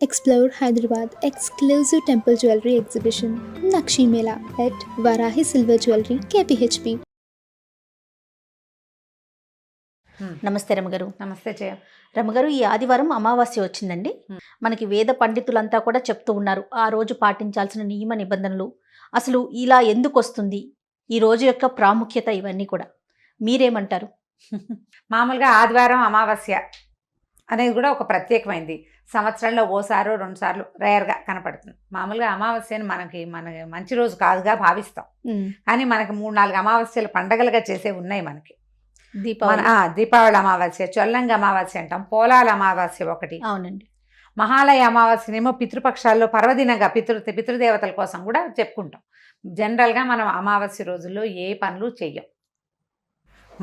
Explore Hyderabad exclusive temple jewelry exhibition Nakshi Mela at Varahi Silver Jewelry KPHP. నమస్తే రమగారు. నమస్తే జయ. రమగారు, ఈ ఆదివారం అమావాస్య వచ్చిందండి. మనకి వేద పండితులంతా కూడా చెప్తూ ఉన్నారు ఆ రోజు పాటించాల్సిన నియమ నిబంధనలు, అసలు ఇలా ఎందుకు వస్తుంది, ఈ రోజు యొక్క ప్రాముఖ్యత, ఇవన్నీ కూడా మీరేమంటారు? మామూలుగా ఆదివారం అమావాస్య అనేది కూడా ఒక ప్రత్యేకమైంది. సంవత్సరంలో ఓసారో రెండుసార్లు రేర్గా కనపడుతుంది. మామూలుగా అమావాస్యని మన మంచి రోజు కాదుగా భావిస్తాం, కానీ మనకి 3-4 అమావాస్యలు పండగలుగా చేసే ఉన్నాయి మనకి. దీపావళి అమావాస్య, చొల్లంగి అమావాస్య అంటాం, పోలాల అమావాస్య ఒకటి. అవునండి. మహాలయ అమావాస్యనేమో పితృపక్షాల్లో పర్వదినంగా పితృదేవతల కోసం కూడా చెప్పుకుంటాం. జనరల్గా మనం అమావాస్య రోజుల్లో ఏ పనులు చెయ్యం.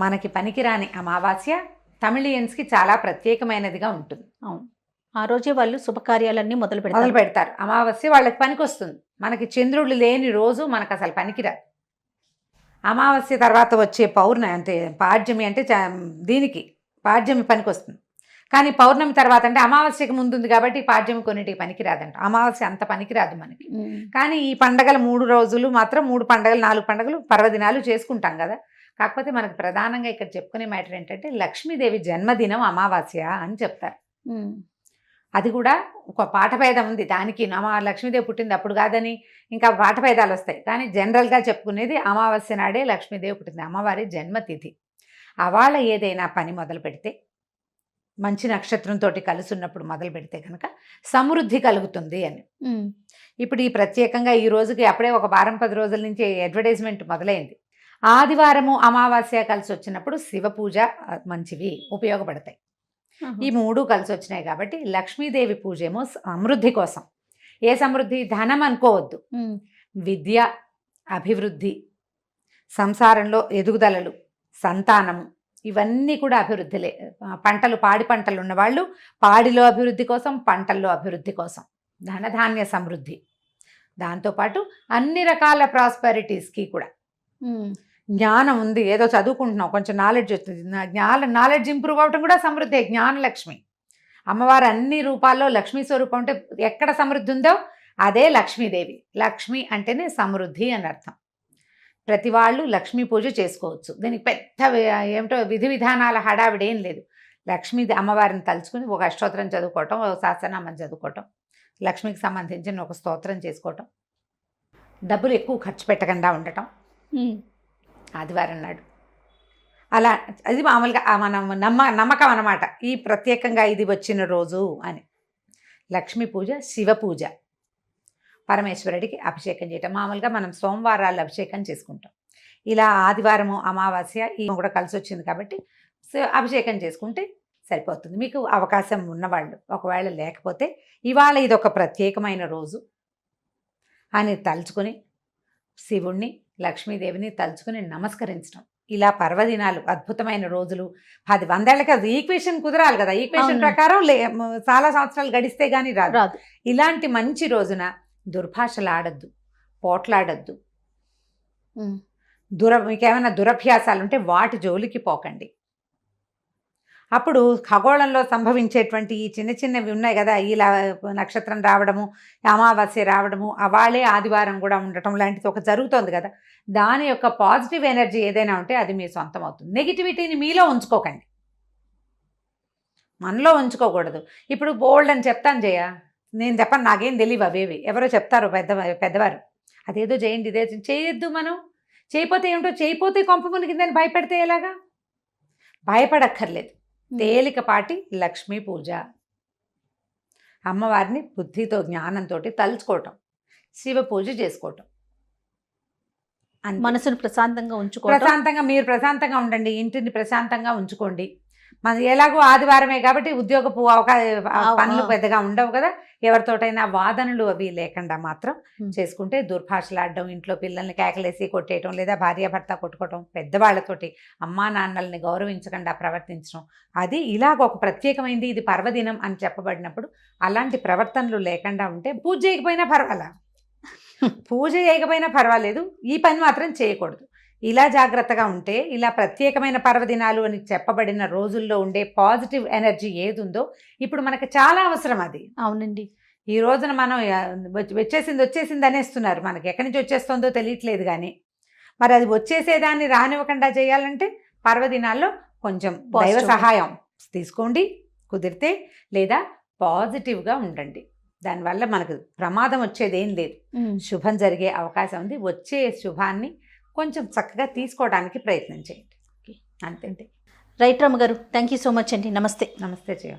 మనకి పనికిరాని అమావాస్య తమిళియన్స్కి చాలా ప్రత్యేకమైనదిగా ఉంటుంది. అవును, ఆ రోజే వాళ్ళు శుభకార్యాలన్నీ మొదలు పెడతారు. అమావాస్య వాళ్ళకి పనికి వస్తుంది. మనకి చంద్రుడు లేని రోజు మనకు అసలు పనికిరాదు. అమావాస్య తర్వాత వచ్చే పౌర్ణమి అంటే పాడ్యమి, అంటే దీనికి పాడ్యమి పనికి వస్తుంది. కానీ పౌర్ణమి తర్వాత అంటే అమావాస్యకి ముందు ఉంది కాబట్టి పాడ్యమి కొన్నిటికి పనికిరాదంట. అమావాస్య అంత పనికిరాదు మనకి. కానీ ఈ పండగలు 3 రోజులు మాత్రం 3 పండగలు 4 పండగలు పర్వదినాలు చేసుకుంటాం కదా. కాకపోతే మనకు ప్రధానంగా ఇక్కడ చెప్పుకునే మ్యాటర్ ఏంటంటే లక్ష్మీదేవి జన్మదినం అమావాస్య అని చెప్తారు. అది కూడా ఒక పాఠభేదం ఉంది దానికి. లక్ష్మీదేవి పుట్టింది అప్పుడు కాదని ఇంకా పాఠభేదాలు వస్తాయి. కానీ జనరల్గా చెప్పుకునేది అమావాస్య నాడే లక్ష్మీదేవి పుట్టింది, అమ్మవారి జన్మతిథి. అవాళ ఏదైనా పని మొదలు పెడితే, మంచి నక్షత్రంతో కలిసి ఉన్నప్పుడు మొదలు పెడితే కనుక సమృద్ధి కలుగుతుంది అని. ఇప్పుడు ఈ ప్రత్యేకంగా ఈ రోజుకి అప్పుడే ఒక 10 రోజుల నుంచి అడ్వర్టైజ్మెంట్ మొదలైంది. ఆదివారము అమావాస్య కలిసి వచ్చినప్పుడు శివ పూజ మంచివి, ఉపయోగపడతాయి. ఈ 3 కలిసి వచ్చినాయి కాబట్టి లక్ష్మీదేవి పూజ ఏమో సమృద్ధి కోసం. ఏ సమృద్ధి? ధనం అనుకోవద్దు, విద్య, అభివృద్ధి, సంసారంలో ఎదుగుదలలు, సంతానము, ఇవన్నీ కూడా అభివృద్ధిలే. పాడి పంటలు ఉన్నవాళ్ళు పాడిలో అభివృద్ధి కోసం, పంటల్లో అభివృద్ధి కోసం, ధనధాన్య సమృద్ధి, దాంతోపాటు అన్ని రకాల ప్రాస్పెరిటీస్కి కూడా. జ్ఞానం ఉంది, ఏదో చదువుకుంటున్నాం, కొంచెం నాలెడ్జ్ వస్తుంది, నాలెడ్జ్ ఇంప్రూవ్ అవటం కూడా సమృద్ధి. జ్ఞానలక్ష్మి అమ్మవారు అన్ని రూపాల్లో లక్ష్మీ స్వరూపం. అంటే ఎక్కడ సమృద్ధి ఉందో అదే లక్ష్మీదేవి. లక్ష్మి అంటేనే సమృద్ధి అని అర్థం. ప్రతి వాళ్ళు లక్ష్మీ పూజ చేసుకోవచ్చు. దీనికి పెద్ద ఏమిటో విధి విధానాల హడావిడేం లేదు. లక్ష్మీ అమ్మవారిని తలుచుకుని ఒక అష్టోత్తరం చదువుకోవటం, ఒక సహస్రనామం చదువుకోవటం, లక్ష్మికి సంబంధించిన ఒక స్తోత్రం చేసుకోవటం, డబ్బులు ఎక్కువ ఖర్చు పెట్టకుండా ఉండటం ఆదివారం నాడు. అలా అది మామూలుగా మనం నమ్మకం అన్నమాట. ఈ ప్రత్యేకంగా ఇది వచ్చిన రోజు అని. లక్ష్మీ పూజ, శివ పూజ, పరమేశ్వరుడికి అభిషేకం చేయటం. మామూలుగా మనం సోమవారాలు అభిషేకం చేసుకుంటాం. ఇలా ఆదివారము అమావాస్య ఈ కూడా కలిసి వచ్చింది కాబట్టి అభిషేకం చేసుకుంటే సరిపోతుంది. మీకు అవకాశం ఉన్నవాళ్ళు, ఒకవేళ లేకపోతే ఇవాళ ఇది ఒక ప్రత్యేకమైన రోజు అని తలుచుకొని శివుణ్ణి, లక్ష్మీదేవిని తలుచుకుని నమస్కరించడం. ఇలా పర్వదినాలు, అద్భుతమైన రోజులు. 10 ఏళ్ళకి అది ఈక్వేషన్ కుదరాలి కదా. ఈక్వేషన్ ప్రకారం చాలా సంవత్సరాలు గడిస్తే కానీ రాదు. ఇలాంటి మంచి రోజున దుర్భాషలు ఆడద్దు, పోట్లాడద్దు, మీకేమైనా దురభ్యాసాలు ఉంటే వాటి జోలికి పోకండి. అప్పుడు ఖగోళంలో సంభవించేటువంటి ఈ చిన్నవి ఉన్నాయి కదా, ఇలా నక్షత్రం రావడము, అమావాస్య రావడము, అవాళే ఆదివారం కూడా ఉండటం లాంటిది ఒక జరుగుతోంది కదా. దాని యొక్క పాజిటివ్ ఎనర్జీ ఏదైనా ఉంటే అది మీ సొంతం అవుతుంది. నెగిటివిటీని మీలో ఉంచుకోకండి, మనలో ఉంచుకోకూడదు. ఇప్పుడు బోల్డ్ అని చెప్తాను జయ, నేను చెప్పను, నాకేం తెలియవు అవేవి, ఎవరో చెప్తారు పెద్దవారు, అదేదో చేయండి, ఇదే చేయొద్దు. మనం చేయపోతే ఏమిటో, చేయపోతే కొంప మునిగిందని భయపెడితే ఎలాగా? భయపడక్కర్లేదు. తేలికపాటి లక్ష్మీ పూజ, అమ్మవారిని బుద్ధితో జ్ఞానంతో తలుచుకోవటం, శివ పూజ చేసుకోవటం, మనసును ప్రశాంతంగా ఉంచుకోవటం. మీరు ప్రశాంతంగా ఉండండి, ఇంటిని ప్రశాంతంగా ఉంచుకోండి. మన ఎలాగో ఆదివారమే కాబట్టి ఉద్యోగపు పనులు పెద్దగా ఉండవు కదా. ఎవరితోటైనా వాదనలు అవి లేకుండా మాత్రం చేసుకుంటే, దుర్భాషలాడడం, ఇంట్లో పిల్లల్ని కేకలేసి కొట్టేయటం, లేదా భార్యాభర్త కొట్టుకోవటం, పెద్దవాళ్లతోటి అమ్మా నాన్నల్ని గౌరవించకుండా ప్రవర్తించడం, అది ఇలాగ ఒక ప్రత్యేకమైంది, ఇది పర్వదినం అని చెప్పబడినప్పుడు అలాంటి ప్రవర్తనలు లేకుండా ఉంటే, పూజ చేయకపోయినా పర్వాలేదు, ఈ పని మాత్రం చేయకూడదు. ఇలా జాగ్రత్తగా ఉంటే, ఇలా ప్రత్యేకమైన పర్వదినాలు అని చెప్పబడిన రోజుల్లో ఉండే పాజిటివ్ ఎనర్జీ ఏది ఉందో ఇప్పుడు మనకు చాలా అవసరం అది. అవునండి. ఈ రోజున మనం వచ్చేసింది అనేస్తున్నారు, మనకి ఎక్కడి నుంచి వచ్చేస్తుందో తెలియట్లేదు. కానీ మరి అది వచ్చేసేదాన్ని రానివ్వకుండా చేయాలంటే పర్వదినాల్లో కొంచెం దైవ Positive. సహాయం తీసుకోండి కుదిరితే, లేదా పాజిటివ్గా ఉండండి. దానివల్ల మనకు ప్రమాదం వచ్చేది ఏం లేదు, శుభం జరిగే అవకాశం ఉంది. వచ్చే శుభాన్ని కొంచెం చక్కగా తీసుకోవడానికి ప్రయత్నం చేయండి. అంతే. రైట్ రమ్మ గారు, థ్యాంక్ యూ సో మచ్ అండి. నమస్తే. నమస్తే జయ.